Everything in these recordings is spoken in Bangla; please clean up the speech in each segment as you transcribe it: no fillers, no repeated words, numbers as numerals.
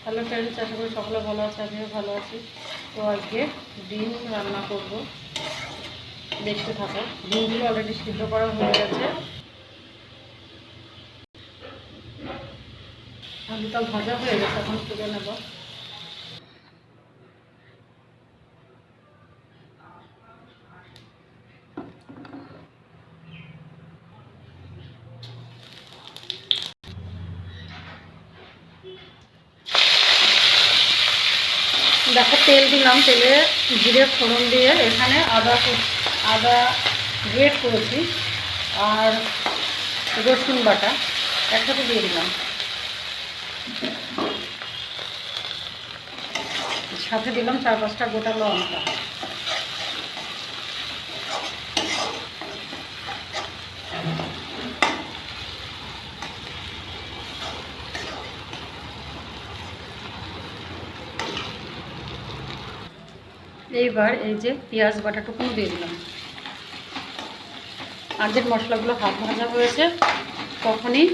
হ্যালো ফ্রেন্ডস, আশা করি সকলে ভালো আছে, আমিও ভালো আছি। তো আজকে ডিম রান্না করব, দেখতে থাকো। ডিমগুলো অলরেডি সিদ্ধ করা হয়ে গেছে, আলুটা ভাজা হয়ে গেছে, এখন তুলে নেব। দেখো, তেল দিলাম, তেলে জিরে ফোড়ন দিয়ে এখানে আদা গ্রেট করেছি আর রসুন বাটা একসাথে দিয়ে দিলাম, সাথে দিলাম 4-5টা গোটা লঙ্কা। এইবার এই যে পেঁয়াজ বাটাটুকুনো দিয়ে দিলাম। আগের মশলাগুলো হাফ ভাজা হয়েছে, তখনই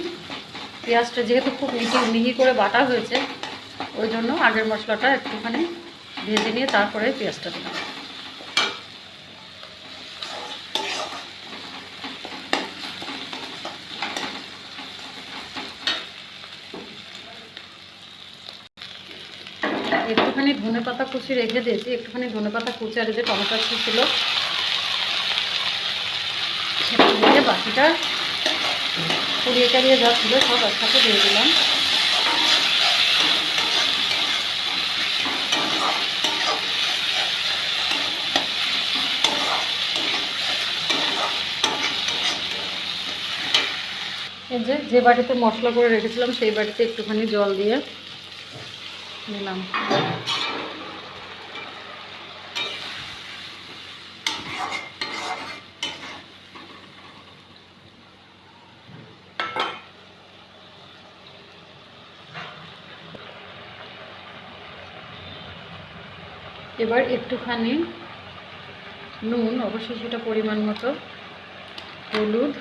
পেঁয়াজটা যেহেতু খুব মিহি করে বাটা হয়েছে, ওই জন্য আগের মশলাটা একটুখানি ভেজে নিয়ে তারপরে পেঁয়াজটা দিলাম। একটুখানি ধনেপাতা কুচি রেখে দিয়েছি, একটুখানি ধনেপাতা কুচি আর যে টমেটো ছিল সেটা দিয়ে বাকিটা পুড়িয়ে কাড়িয়ে যা ছিল সব একসাথে দিয়ে দিলাম। এই যে বাটিতে মশলা করে রেখেছিলাম সেই বাটিতে একটুখানি জল দিয়ে দিলাম। এবার একটুখানি নুন, অবশ্যই সেটা পরিমাণ মতো, হলুদ,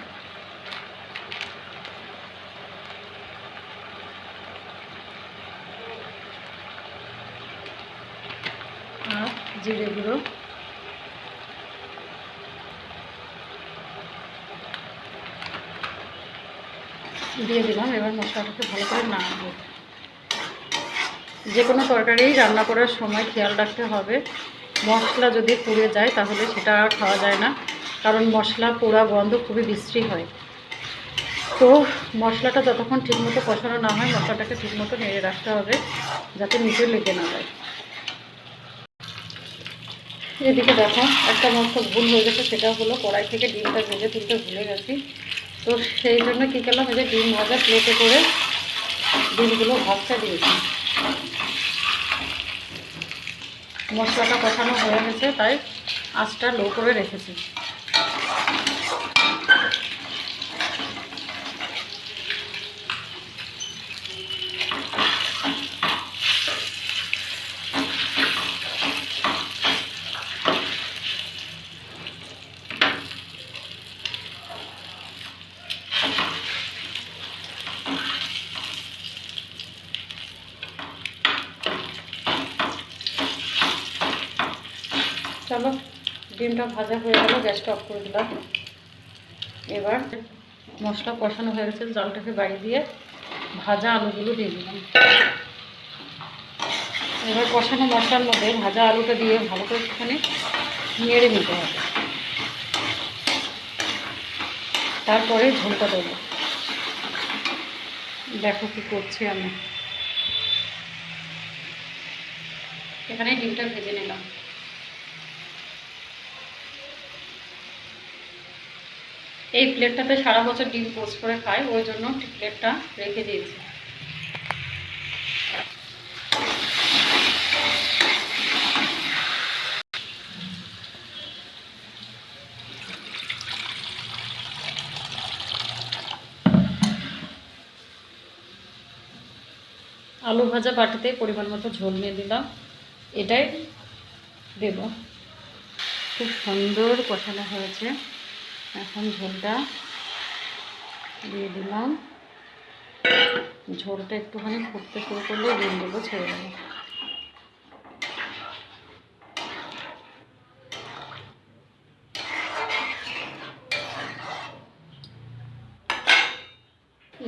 আর জিরে গুঁড়ো দিয়ে দিলাম। এবার মশলাটাকে ভালো করে নাড়বো। যে কোনো তরকারি রান্না করার সময় খেয়াল রাখতে হবে, মশলা যদি পুড়ে যায় তাহলে সেটা আর খাওয়া যায় না, কারণ মশলা পোড়া গন্ধ খুবই বিশ্রী হয়। তো মশলাটা যতক্ষণ ঠিকমতো কষানো না হয়, মশলাটাকে ঠিকমতো নেড়ে রাখতে হবে যাতে নিচে লেগে না যায়। এদিকে দেখো, একটা মশলা ভুল হয়ে গেছে, সেটা হলো কড়াই থেকে ডিমটা ভেজে তুলতে ভুলে গেছি। তো সেই জন্য কী করলাম, এই যে ডিম ভাজা প্লেটে করে ডিমগুলো ভাজতে দিয়েছি। মশলাটা কষানো হয়ে গেছে, তাই আঁচটা লো করে রেখেছি। চলো, ডিমটা ভাজা হয়ে গেল, গ্যাসটা অফ করে দিলাম। এবার মশলা কষানো হয়ে গেছে, জলটাকে বাড়ি দিয়ে ভাজা আলুগুলো দিয়ে দিলাম। এবার কষানো মশলার মধ্যে ভাজা আলুটা দিয়ে ভালো করে একটুখানি নেড়ে নিতে হবে, তারপরে ঝোলটা দেবো। দেখো কি করছি আমি, এখানে ডিমটা ভেজে নিলাম। এই প্লেটটাতে সারা বছর ডিম পোস্ট করে খায়, ওই জন্য প্লেটটা রেখে দিয়েছি। আলু ভাজা বাটিতে পরিমাণ মতো ঝোল নিয়ে দিলাম, এটাই দেব। খুব সুন্দর কষানো হয়েছে, এখন ঝোলটা দিয়ে দিলাম। ঝোলটা একটুখানি ফুটতে শুরু করলে ডিমগুলো ছেড়ে দেবো।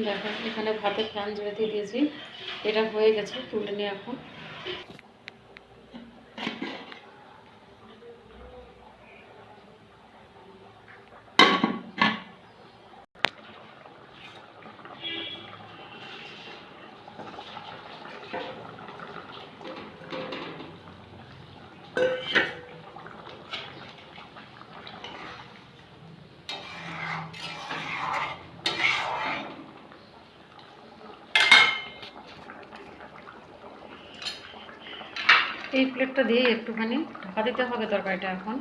দেখো এখানে ভাতের ফ্যান জুড়ে দিয়ে দিয়েছি, এটা হয়ে গেছে, তুলে নিয়ে এখন এই প্লেটটা দিয়ে একটুখানি ঢাকা দিতে হবে তরকারিটা এখন,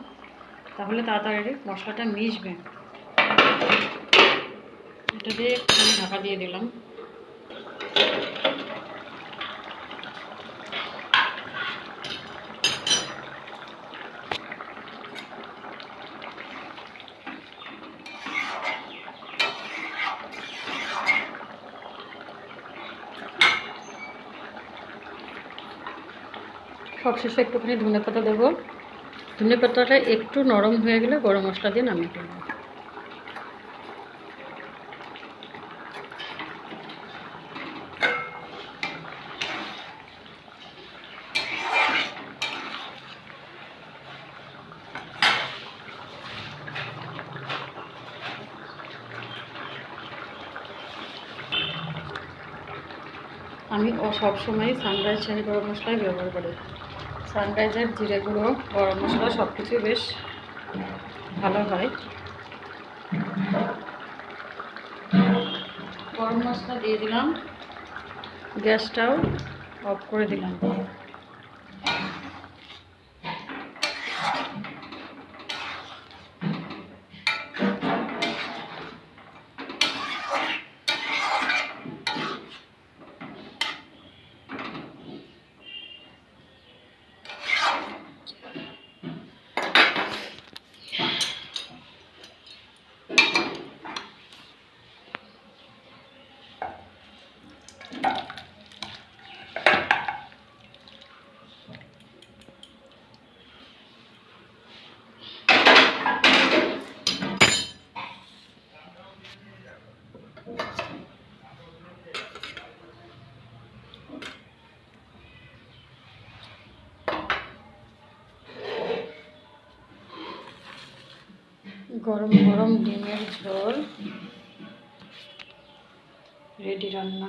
তাহলে তাড়াতাড়ি মশলাটা মিশবে। এটা দিয়ে একটুখানি ঢাকা দিয়ে দিলাম। সবশেষে একটুখানি ধনেপাতা দেবো। ধনেপাতাটা একটু নরম হয়ে গেলে গরম মশলা দিয়ে নামিয়ে ফেলবো। আমি সবসময় সানরাইজ শাহি গরম মশলাই ব্যবহার করি। সানরাইজের জিরে গুঁড়ো, গরম মশলা সব কিছুই বেশ ভালো হয়। গরম মশলা দিয়ে দিলাম, গ্যাসটাও অফ করে দিলাম। গরম গরম ডিমের ঝোল রেডি রান্না।